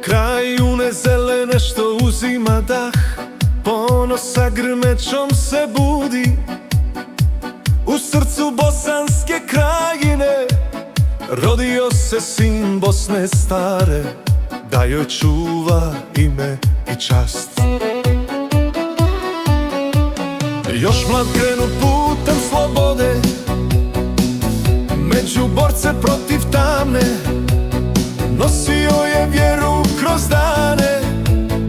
Kraj une zelene što uzima dah, ponos sa grmećom se budi. U srcu Bosanske Krajine rodio se sin Bosne stare, da joj čuva ime i čast. Još mlad krenut putem slobode, među borce protiv tamne, nosio je vjeru kroz dane,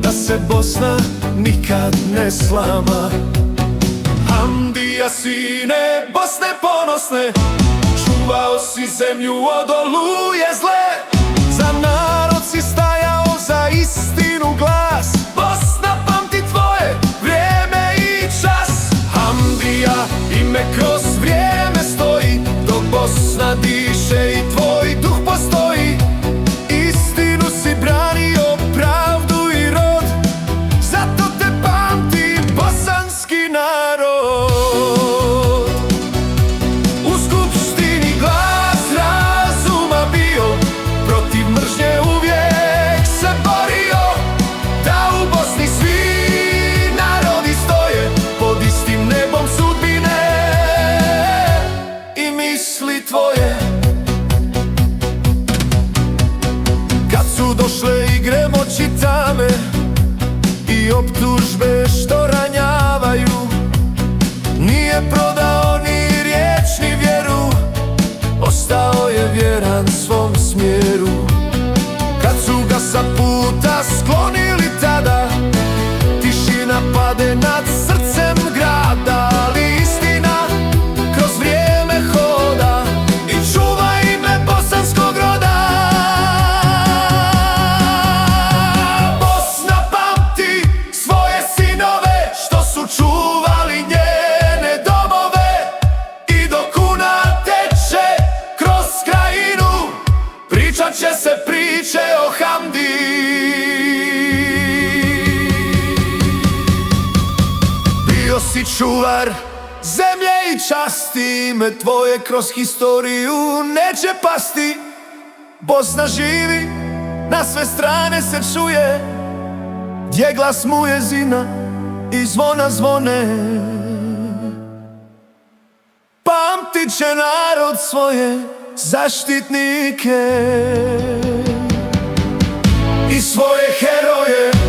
da se Bosna nikad ne slama. Hamdija sine Bosne ponosne, čuvao si zemlju od oluje zle. Za narod si stajao, za istinu glas. Bosna pamti tvoje vrijeme i čas. Hamdija, ime kroz vrijeme stoji, dok Bosna diše i tvoj duh postoji. Istinu si branio, pravdu i rod, zato te pamti bosanski narod. U skupštini glas razuma bio, protiv mržnje uvijek se borio, da u Bosni svi narodi stoje pod istim nebom sudbine i misli tvoje. Kad su došle igre moći tame i optužbe što ranjavaju, nije prodao ni riječ ni vjeru, ostao je vjeran svom smjeru. Kad su ga sa puta sklonili tada, tišina pade nad srcem grada, ali istina kroz vrijeme hoda i čuva ime bosanskog roda. Bosna pamti svoje sinove što su čuvali njene domove, i dok kuna teče kroz krajinu, pričat će se priče o Hamdiji. Bio si čuvar zemlje i časti, ime tvoje kroz historiju neće pasti. Bosna živi, na sve strane se čuje, gdje glas muezina i zvona zvone. Pamtit će narod svoje zaštitnike i svoje heroje.